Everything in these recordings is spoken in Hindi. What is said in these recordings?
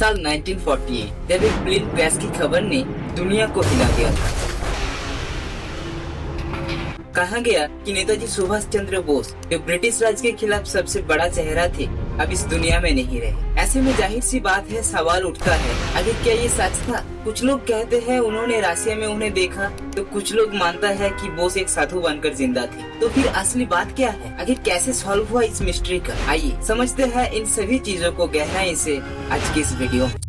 साल 1948 जब एक प्लेन क्रैश की खबर ने दुनिया को हिला दिया था। कहा गया कि नेताजी सुभाष चंद्र बोस जो ब्रिटिश राज के खिलाफ सबसे बड़ा चेहरा थे, अब इस दुनिया में नहीं रहे। ऐसे में जाहिर सी बात है, सवाल उठता है, आखिर क्या ये सच था? कुछ लोग कहते हैं उन्होंने रास्ते में उन्हें देखा, तो कुछ लोग मानता है कि बोस एक साधु बनकर जिंदा थे। तो फिर असली बात क्या है? आखिर कैसे सॉल्व हुआ इस मिस्ट्री का? आइए समझते हैं इन सभी चीजों को गहराई से आज की इस वीडियो में।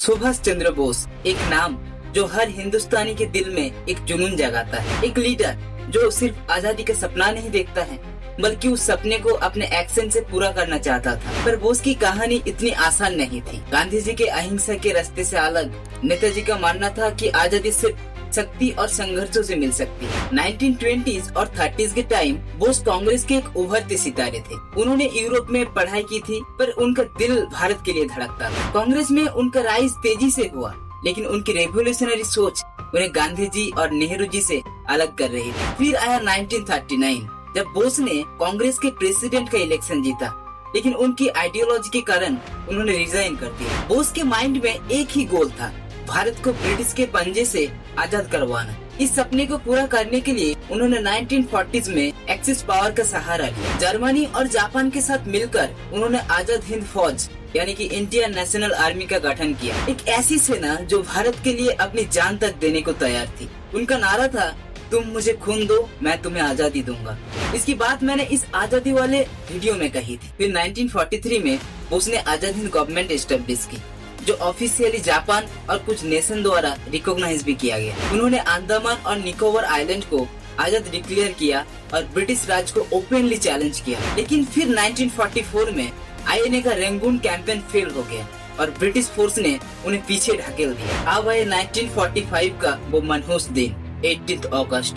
सुभाष चंद्र बोस, एक नाम जो हर हिंदुस्तानी के दिल में एक जुनून जगाता है। एक लीडर जो सिर्फ आजादी का सपना नहीं देखता है, बल्कि उस सपने को अपने एक्शन से पूरा करना चाहता था। पर बोस की कहानी इतनी आसान नहीं थी। गांधी जी के अहिंसा के रास्ते से अलग नेताजी का मानना था कि आजादी सिर्फ शक्ति और संघर्षों से मिल सकती है। 1920s और 30s के टाइम बोस कांग्रेस के एक उभरते सितारे थे। उन्होंने यूरोप में पढ़ाई की थी, पर उनका दिल भारत के लिए धड़कता था। कांग्रेस में उनका राइज तेजी से हुआ, लेकिन उनकी रेवोल्यूशनरी सोच उन्हें गांधी जी और नेहरू जी से अलग कर रही थी। फिर आया 1939 जब बोस ने कांग्रेस के प्रेसिडेंट का इलेक्शन जीता, लेकिन उनकी आइडियोलॉजी के कारण उन्होंने रिजाइन कर दिया। बोस के माइंड में एक ही गोल था, भारत को ब्रिटिश के पंजे से आजाद करवाना। इस सपने को पूरा करने के लिए उन्होंने 1940s में एक्सिस पावर का सहारा लिया। जर्मनी और जापान के साथ मिलकर उन्होंने आजाद हिंद फौज यानी कि इंडियन नेशनल आर्मी का गठन किया। एक ऐसी सेना जो भारत के लिए अपनी जान तक देने को तैयार थी। उनका नारा था, तुम मुझे खून दो, मैं तुम्हें आजादी दूंगा। इसकी बात मैंने इस आजादी वाले वीडियो में कही थी। फिर 1943 में बोस ने आजाद हिंद गवर्नमेंट एस्टेब्लिश की, जो ऑफिशियली जापान और कुछ नेशन द्वारा रिकॉग्नाइज भी किया गया। उन्होंने अंडमान और निकोबार आइलैंड को आजाद डिक्लेयर किया और ब्रिटिश राज को ओपनली चैलेंज किया। लेकिन फिर 1944 में आईएनए का रेंगून कैंपेन फेल हो गया और ब्रिटिश फोर्स ने उन्हें पीछे ढकेल दिया। अब आए 1945 का वो मनहूस दिन, 18 अगस्त।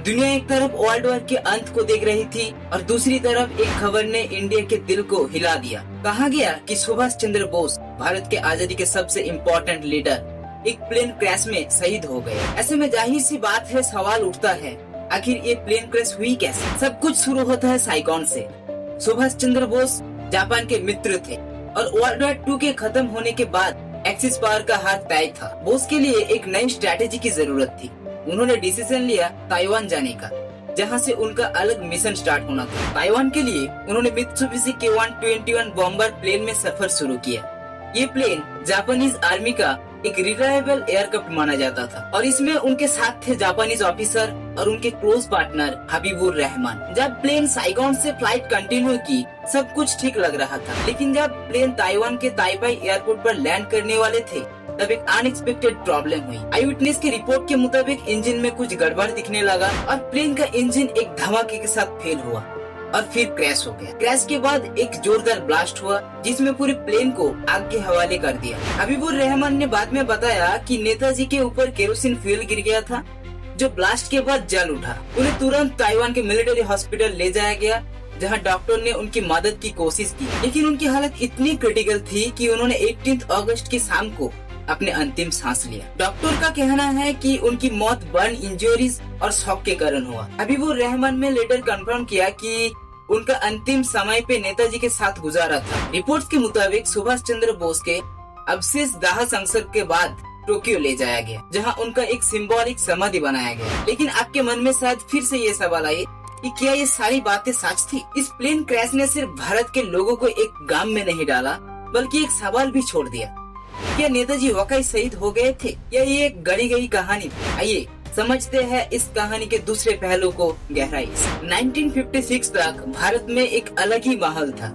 दुनिया एक तरफ वर्ल्ड वॉर के अंत को देख रही थी और दूसरी तरफ एक खबर ने इंडिया के दिल को हिला दिया। कहा गया कि सुभाष चंद्र बोस, भारत के आजादी के सबसे इम्पोर्टेंट लीडर, एक प्लेन क्रैश में शहीद हो गए। ऐसे में जाहिर सी बात है, सवाल उठता है, आखिर ये प्लेन क्रैश हुई कैसे? सब कुछ शुरू होता है साइगॉन से। सुभाष चंद्र बोस जापान के मित्र थे और वर्ल्ड वॉर 2 के खत्म होने के बाद एक्सिस पावर का हाथ तय था। बोस के लिए एक नई स्ट्रैटेजी की जरूरत थी। उन्होंने डिसीजन लिया ताइवान जाने का, जहां से उनका अलग मिशन स्टार्ट होना था। ताइवान के लिए उन्होंने मित्सुबिशी K121 बॉम्बर प्लेन में सफर शुरू किया। ये प्लेन जापानीज आर्मी का एक रिलायबल एयरक्राफ्ट माना जाता था और इसमें उनके साथ थे जापानीज ऑफिसर और उनके क्लोज पार्टनर हबीबुर रहमान। जब प्लेन साइगॉन से फ्लाइट कंटिन्यू की, सब कुछ ठीक लग रहा था, लेकिन जब प्लेन ताइवान के ताइपाई एयरपोर्ट पर लैंड करने वाले थे, तब एक अनएक्सपेक्टेड प्रॉब्लम हुई। आई विटनेस की रिपोर्ट के मुताबिक इंजन में कुछ गड़बड़ दिखने लगा और प्लेन का इंजन एक धमाके के साथ फेल हुआ और फिर क्रैश हो गया। क्रैश के बाद एक जोरदार ब्लास्ट हुआ, जिसमें पूरे प्लेन को आग के हवाले कर दिया। हबीबुर रहमान ने बाद में बताया कि नेताजी के ऊपर केरोसिन फ्यूल गिर गया था, जो ब्लास्ट के बाद जल उठा। उन्हें तुरंत ताइवान के मिलिट्री हॉस्पिटल ले जाया गया, जहां डॉक्टर ने उनकी मदद की कोशिश की, लेकिन उनकी हालत इतनी क्रिटिकल थी कि उन्होंने 18 अगस्त की शाम को अपने अंतिम सांस लिया। डॉक्टर का कहना है कि उनकी मौत बर्न इंजरीज और शॉक के कारण हुआ। हबीबुर रहमान ने लेटर कंफर्म किया कि उनका अंतिम समय पे नेताजी के साथ गुजारा था। रिपोर्ट्स के मुताबिक सुभाष चंद्र बोस के अवशेष दाह संस्कार के बाद टोक्यो ले जाया गया, जहां उनका एक सिंबॉलिक समाधि बनाया गया। लेकिन आपके मन में शायद फिर से ये सवाल आए कि क्या ये सारी बातें सच थी? इस प्लेन क्रैश ने सिर्फ भारत के लोगों को एक गाम में नहीं डाला, बल्कि एक सवाल भी छोड़ दिया, क्या नेताजी वाकई शहीद हो गए थे या ये एक गढ़ी गई कहानी थी? आइए समझते हैं इस कहानी के दूसरे पहलू को गहराई से। 1956 तक भारत में एक अलग ही माहौल था।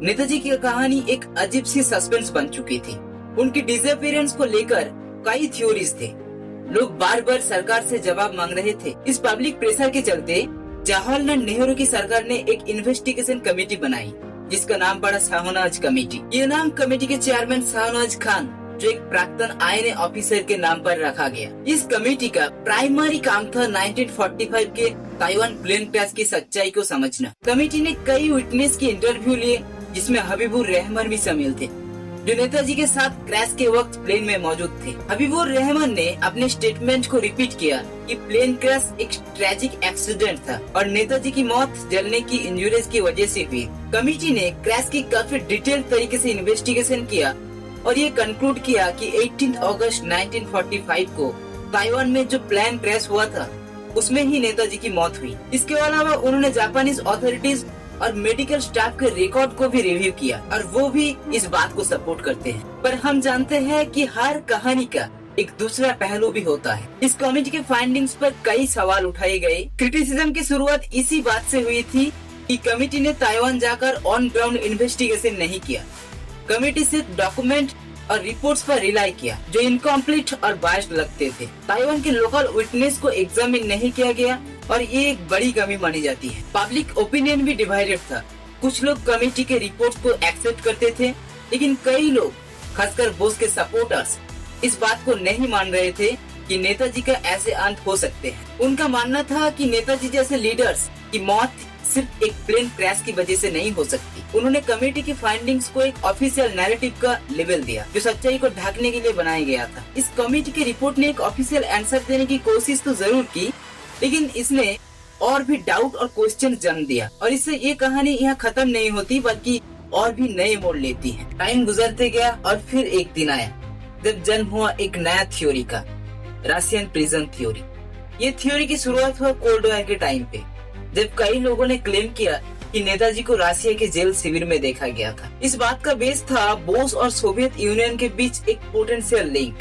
नेताजी की कहानी एक अजीब सी सस्पेंस बन चुकी थी। उनकी डिसअपीयरेंस को लेकर कई थ्योरीज थे। लोग बार बार सरकार से जवाब मांग रहे थे। इस पब्लिक प्रेशर के चलते जवाहरलाल नेहरू की सरकार ने एक इन्वेस्टिगेशन कमेटी बनाई, जिसका नाम पड़ा शाहनवाज कमेटी। ये नाम कमेटी के चेयरमैन शाहनवाज खान, जो एक प्राक्तन आईएनए ऑफिसर के नाम पर रखा गया। इस कमेटी का प्राइमरी काम था 1945 के ताइवान प्लेन क्रैश की सच्चाई को समझना। कमेटी ने कई विटनेस के इंटरव्यू लिए, जिसमें हबीबुर रहमान भी शामिल थे, जो नेताजी के साथ क्रैश के वक्त प्लेन में मौजूद थे। हबीबुर रहमान ने अपने स्टेटमेंट को रिपीट किया कि प्लेन क्रैश एक ट्रैजिक एक्सीडेंट था और नेताजी की मौत जलने की इंजरीज की वजह से हुई। कमेटी ने क्रैश की काफी डिटेल तरीके से इन्वेस्टिगेशन किया और ये कंक्लूड किया कि 18 अगस्त 1945 को ताइवान में जो प्लेन क्रैश हुआ था उसमें ही नेताजी की मौत हुई। इसके अलावा उन्होंने जापानीज अथॉरिटीज और मेडिकल स्टाफ के रिकॉर्ड को भी रिव्यू किया और वो भी इस बात को सपोर्ट करते हैं। पर हम जानते हैं कि हर कहानी का एक दूसरा पहलू भी होता है। इस कमेटी के फाइंडिंग्स पर कई सवाल उठाए गए। क्रिटिसिज्म की शुरुआत इसी बात से हुई थी कि कमेटी ने ताइवान जाकर ऑन ग्राउंड इन्वेस्टिगेशन नहीं किया। कमेटी सिर्फ डॉक्यूमेंट और रिपोर्ट्स पर रिलाई किया जो इनकम्प्लीट और बायस्ड लगते थे। ताइवान के लोकल विटनेस को एग्जामिन नहीं किया गया और ये एक बड़ी कमी मानी जाती है। पब्लिक ओपिनियन भी डिवाइडेड था। कुछ लोग कमेटी के रिपोर्ट्स को एक्सेप्ट करते थे, लेकिन कई लोग, खासकर बोस के सपोर्टर्स, इस बात को नहीं मान रहे थे कि नेताजी का ऐसे अंत हो सकते हैं। उनका मानना था कि नेताजी जैसे लीडर्स की मौत सिर्फ एक प्लेन क्रैश की वजह से नहीं हो सकती। उन्होंने कमेटी की फाइंडिंग्स को एक ऑफिशियल नैरेटिव का लेबल दिया जो सच्चाई को ढकने के लिए बनाया गया था। इस कमेटी की रिपोर्ट ने एक ऑफिशियल आंसर देने की कोशिश तो जरूर की, लेकिन इसने और भी डाउट और क्वेश्चन जन्म दिया और इससे ये कहानी यहाँ खत्म नहीं होती बल्कि और भी नए मोड़ लेती है। टाइम गुजरते गया और फिर एक दिन आया जब जन्म हुआ एक नया थ्योरी का, रशियन प्रिजन थ्योरी। ये थ्योरी की शुरुआत हुआ कोल्ड वॉर के टाइम पे, जब कई लोगों ने क्लेम किया कि नेताजी को रशिया के जेल शिविर में देखा गया था। इस बात का बेस था बोस और सोवियत यूनियन के बीच एक पोटेंशियल लिंक।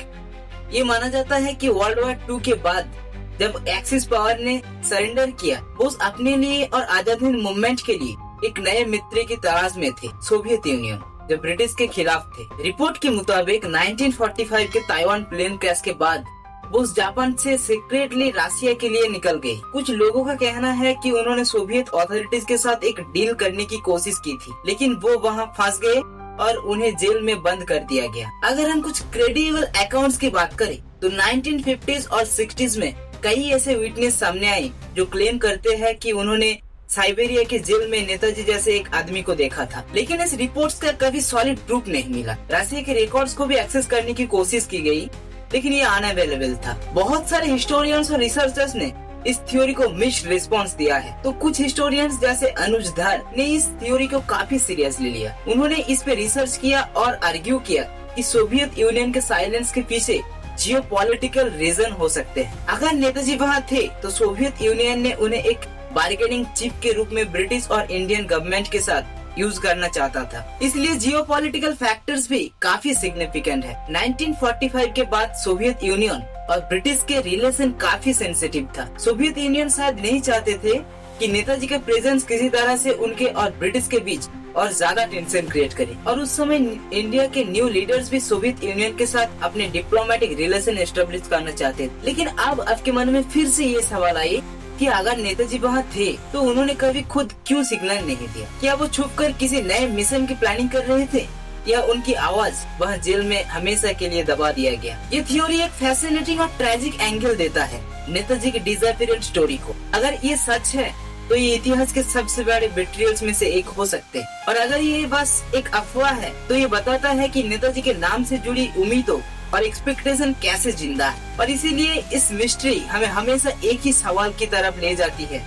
ये माना जाता है कि वर्ल्ड वॉर 2 के बाद जब एक्सिस पावर ने सरेंडर किया, बोस अपने लिए और आजाद हिंद मूवमेंट के लिए एक नए मित्र की तलाश में थे। सोवियत यूनियन जो ब्रिटिश के खिलाफ थे। रिपोर्ट के मुताबिक 1945 के ताइवान प्लेन क्रैश के बाद बोस जापान से सीक्रेटली रशिया के लिए निकल गए। कुछ लोगों का कहना है कि उन्होंने सोवियत अथॉरिटीज के साथ एक डील करने की कोशिश की थी, लेकिन वो वहां फंस गए और उन्हें जेल में बंद कर दिया गया। अगर हम कुछ क्रेडिबल अकाउंट्स की बात करें तो 1950s और 60s में कई ऐसे विटनेस सामने आए जो क्लेम करते हैं कि उन्होंने साइबेरिया के जेल में नेताजी जैसे एक आदमी को देखा था, लेकिन इस रिपोर्ट्स का कभी सॉलिड प्रूफ नहीं मिला। रशिया के रिकॉर्ड्स को भी एक्सेस करने की कोशिश की गई, लेकिन ये अनअवेलेबल था। बहुत सारे हिस्टोरियंस और रिसर्चर्स ने इस थ्योरी को मिक्स्ड रिस्पांस दिया है। तो कुछ हिस्टोरियंस जैसे अनुज धर ने इस थ्योरी को काफी सीरियसली लिया। उन्होंने इस पे रिसर्च किया और आर्ग्यू किया कि सोवियत यूनियन के साइलेंस के पीछे जियोपॉलिटिकल रीजन हो सकते हैं। अगर नेताजी वहाँ थे तो सोवियत यूनियन ने उन्हें एक बार्गेनिंग चिप के रूप में ब्रिटिश और इंडियन गवर्नमेंट के साथ यूज करना चाहता था, इसलिए जियोपॉलिटिकल फैक्टर्स भी काफी सिग्निफिकेंट है। 1945 के बाद सोवियत यूनियन और ब्रिटिश के रिलेशन काफी सेंसिटिव था। सोवियत यूनियन शायद नहीं चाहते थे कि नेताजी का प्रेजेंस किसी तरह से उनके और ब्रिटिश के बीच और ज्यादा टेंशन क्रिएट करे, और उस समय इंडिया के न्यू लीडर्स भी सोवियत यूनियन के साथ अपने डिप्लोमेटिक रिलेशन एस्टेब्लिश करना चाहते थे। लेकिन अब आपके मन में फिर से ये सवाल आए कि अगर नेताजी वहाँ थे तो उन्होंने कभी खुद क्यों सिग्नल नहीं दिया? क्या वो छुपकर किसी नए मिशन की प्लानिंग कर रहे थे, या उनकी आवाज वह जेल में हमेशा के लिए दबा दिया गया? ये थ्योरी एक फैसिनेटिंग और ट्रेजिक एंगल देता है नेताजी की डिसअपीयरेंस स्टोरी को। अगर ये सच है तो ये इतिहास के सबसे बड़े बेट्रियल्स में से एक हो सकते हैं, और अगर ये बस एक अफवाह है तो ये बताता है कि नेताजी के नाम से जुड़ी उम्मीदों और एक्सपेक्टेशन कैसे जिंदा है। और इसीलिए इस मिस्ट्री हमें हमेशा एक ही सवाल की तरफ ले जाती है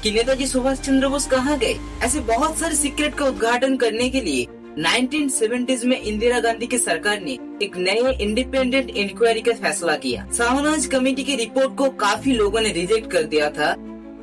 कि नेताजी सुभाष चंद्र बोस कहाँ गए? ऐसे बहुत सारे सीक्रेट का उद्घाटन करने के लिए 1970s में इंदिरा गांधी की सरकार ने एक नए इंडिपेंडेंट इंक्वायरी का फैसला किया। सावनाज कमेटी की रिपोर्ट को काफी लोगों ने रिजेक्ट कर दिया था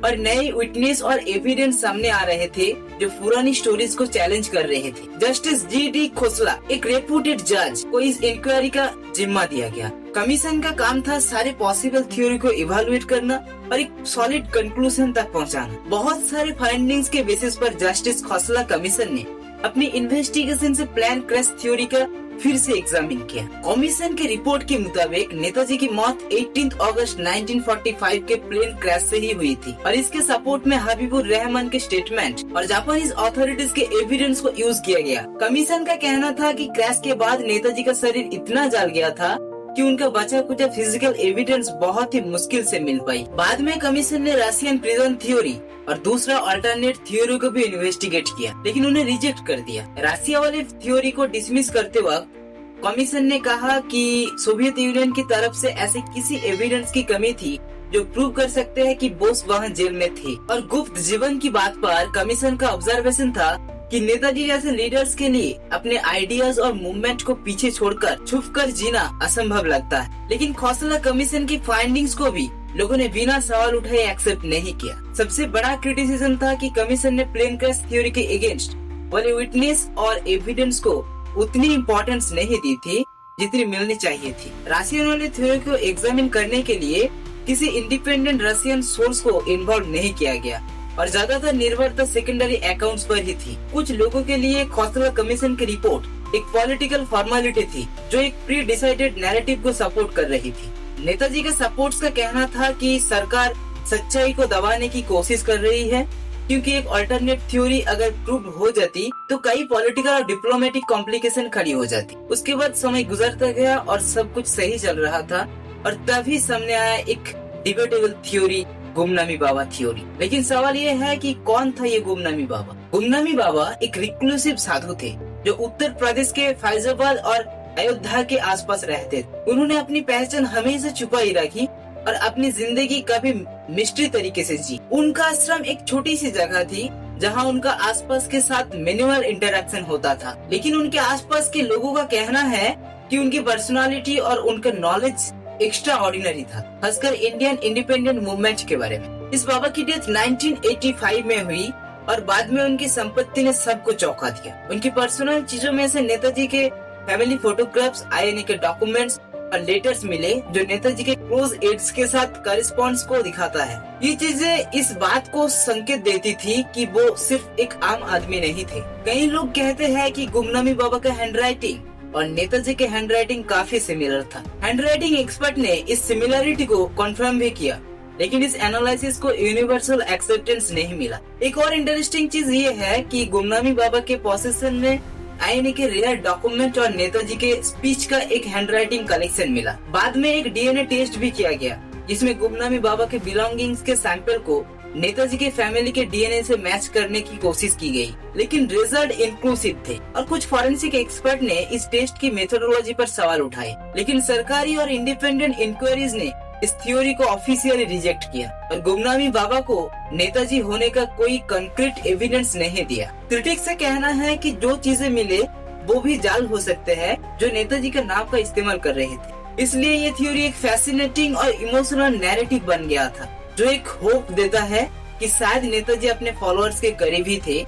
और नए विटनेस और एविडेंस सामने आ रहे थे जो पुरानी स्टोरीज को चैलेंज कर रहे थे। Justice GD. खोसला, एक रेपुटेड जज, को इस इंक्वायरी का जिम्मा दिया गया। कमीशन का काम था सारे पॉसिबल थ्योरी को इवेलुएट करना और एक सॉलिड कंक्लूजन तक पहुंचाना। बहुत सारे फाइंडिंग्स के बेसिस पर जस्टिस खोसला कमीशन ने अपनी इन्वेस्टिगेशन से प्लान क्रैश थ्योरी का फिर से एग्जामिन किया। कमीशन के रिपोर्ट के मुताबिक नेताजी की मौत 18 अगस्त 1945 के प्लेन क्रैश से ही हुई थी, और इसके सपोर्ट में हबीबुर रहमान के स्टेटमेंट और जापानीज अथॉरिटीज के एविडेंस को यूज किया गया। कमीशन का कहना था कि क्रैश के बाद नेताजी का शरीर इतना जल गया था कि उनका बचा कुचा फिजिकल एविडेंस बहुत ही मुश्किल से मिल पाई। बाद में कमीशन ने रशियन प्रिजन थ्योरी और दूसरा अल्टरनेट थ्योरी को भी इन्वेस्टिगेट किया, लेकिन उन्हें रिजेक्ट कर दिया। रशिया वाले थ्योरी को डिसमिस करते वक्त कमीशन ने कहा कि सोवियत यूनियन की तरफ से ऐसे किसी एविडेंस की कमी थी जो प्रूव कर सकते हैं कि बोस वहाँ जेल में थे। और गुप्त जीवन की बात पर कमीशन का ऑब्जर्वेशन था कि नेताजी जैसे लीडर्स के लिए अपने आइडियाज और मूवमेंट को पीछे छोड़कर छुपकर जीना असंभव लगता है। लेकिन खौसला कमीशन की फाइंडिंग्स को भी लोगों ने बिना सवाल उठाए एक्सेप्ट नहीं किया। सबसे बड़ा क्रिटिसिज्म था कि कमीशन ने प्लेन क्रैश थ्योरी के अगेंस्ट वाले विटनेस और एविडेंस को उतनी इम्पोर्टेंस नहीं दी थी जितनी मिलनी चाहिए थी। रशियन वाले थ्योरी को एग्जामिन करने के लिए किसी इंडिपेंडेंट रशियन सोर्स को इन्वॉल्व नहीं किया गया और ज्यादातर निर्भरता सेकेंडरी अकाउंट्स पर ही थी। कुछ लोगों के लिए खौसला कमीशन की रिपोर्ट एक पॉलिटिकल फॉर्मेलिटी थी जो एक प्री डिसाइडेड नैरेटिव को सपोर्ट कर रही थी। नेताजी के सपोर्ट्स का कहना था कि सरकार सच्चाई को दबाने की कोशिश कर रही है क्योंकि एक अल्टरनेट थ्योरी अगर प्रूव हो जाती तो कई पॉलिटिकल और डिप्लोमेटिक कॉम्प्लिकेशन खड़ी हो जाती। उसके बाद समय गुजरता गया और सब कुछ सही चल रहा था और तभी सामने आया एक debatable theory, Gumnami Baba theory. लेकिन सवाल ये है कि कौन था ये गुमनामी बाबा? गुमनामी बाबा एक रिक्लूसिव साधु थे जो उत्तर प्रदेश के फैजाबाद और अयोध्या के आसपास रहते थे। उन्होंने अपनी पहचान हमेशा छुपाई रखी और अपनी जिंदगी कभी मिस्ट्री तरीके से जी। उनका आश्रम एक छोटी सी जगह थी जहां उनका आसपास के साथ मिनिमल इंटरेक्शन होता था। लेकिन उनके आसपास के लोगों का कहना है कि उनकी पर्सनालिटी और उनका नॉलेज एक्स्ट्रा ऑर्डिनरी था, खासकर इंडियन इंडिपेंडेंट मूवमेंट के बारे में। इस बाबा की डेथ 1985 में हुई और बाद में उनकी संपत्ति ने सबको चौंका दिया। उनकी पर्सनल चीजों में से नेताजी के फैमिली फोटोग्राफ्स, आईएनए के डॉक्यूमेंट्स और लेटर्स मिले जो नेताजी के क्लोज एड्स के साथ कॉरेस्पॉन्डेंस को दिखाता है। ये चीजें इस बात को संकेत देती थी कि वो सिर्फ एक आम आदमी नहीं थे। कई लोग कहते हैं कि गुमनामी बाबा का हैंडराइटिंग और नेताजी के हैंडराइटिंग काफी सिमिलर था। हैंडराइटिंग एक्सपर्ट ने इस सिमिलरिटी को कंफर्म भी किया, लेकिन इस एनालिसिस को यूनिवर्सल एक्सेप्टेंस नहीं मिला। एक और इंटरेस्टिंग चीज ये है कि गुमनामी बाबा के पोसेशन में आईएनए के रेयर डॉक्यूमेंट और नेताजी के स्पीच का एक हैंडराइटिंग कलेक्शन मिला। बाद में एक डीएनए टेस्ट भी किया गया जिसमें गुमनामी बाबा के बिलोंगिंग्स के सैंपल को नेताजी के फैमिली के डीएनए से मैच करने की कोशिश की गई, लेकिन रिजल्ट इंक्लूसिव थे और कुछ फॉरेंसिक एक्सपर्ट ने इस टेस्ट की मेथोडोलॉजी पर सवाल उठाए। लेकिन सरकारी और इंडिपेंडेंट इंक्वायरीज ने इस थ्योरी को ऑफिशियली रिजेक्ट किया और गुमनामी बाबा को नेताजी होने का कोई कंक्रीट एविडेंस नहीं दिया। क्रिटिक्स से कहना है कि जो चीजें मिले वो भी जाल हो सकते हैं जो नेताजी का नाम का इस्तेमाल कर रहे थे। इसलिए ये थ्योरी एक फैसिनेटिंग और इमोशनल नैरेटिव बन गया था जो एक होप देता है कि शायद नेताजी अपने फॉलोअर्स के करीब ही थे।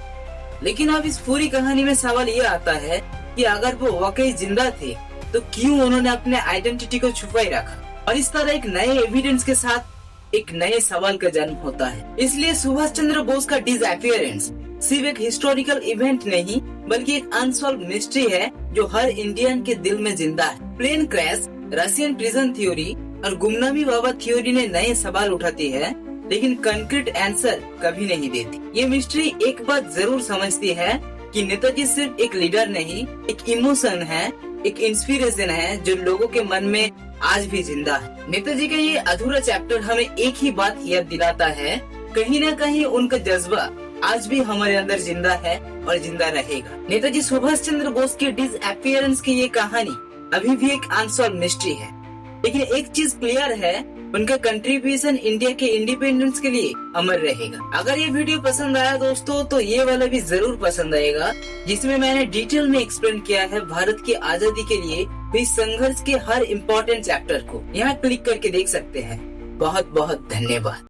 लेकिन अब इस पूरी कहानी में सवाल ये आता है कि अगर वो वाकई जिंदा थे तो क्यों उन्होंने अपने आइडेंटिटी को छुपाए रखा? और इस तरह एक नए एविडेंस के साथ एक नए सवाल का जन्म होता है। इसलिए सुभाष चंद्र बोस का डिसअपीयरेंस सिर्फ एक हिस्टोरिकल इवेंट नहीं बल्कि एक अनसॉल्व मिस्ट्री है जो हर इंडियन के दिल में जिंदा है। Plane crash, Russian prison theory और गुमनामी बाबा थ्योरी ने नए सवाल उठाती है लेकिन कंक्रीट आंसर कभी नहीं देती। ये मिस्ट्री एक बात जरूर समझती है कि नेताजी सिर्फ एक लीडर नहीं, एक इमोशन है, एक इंस्पिरेशन है जो लोगों के मन में आज भी जिंदा है। नेताजी का ये अधूरा चैप्टर हमें एक ही बात याद दिलाता है, कहीं न कहीं उनका जज्बा आज भी हमारे अंदर जिंदा है और जिंदा रहेगा। नेताजी सुभाष चंद्र बोस के डिसअपीयरेंस की ये कहानी अभी भी एक अनसॉल्व मिस्ट्री है, लेकिन एक चीज क्लियर है, उनका कंट्रीब्यूशन इंडिया के इंडिपेंडेंस के लिए अमर रहेगा। अगर ये वीडियो पसंद आया दोस्तों तो ये वाला भी जरूर पसंद आएगा जिसमें मैंने डिटेल में एक्सप्लेन किया है भारत की आजादी के लिए हुई संघर्ष के हर इम्पोर्टेंट चैप्टर को। यहाँ क्लिक करके देख सकते हैं। बहुत बहुत धन्यवाद।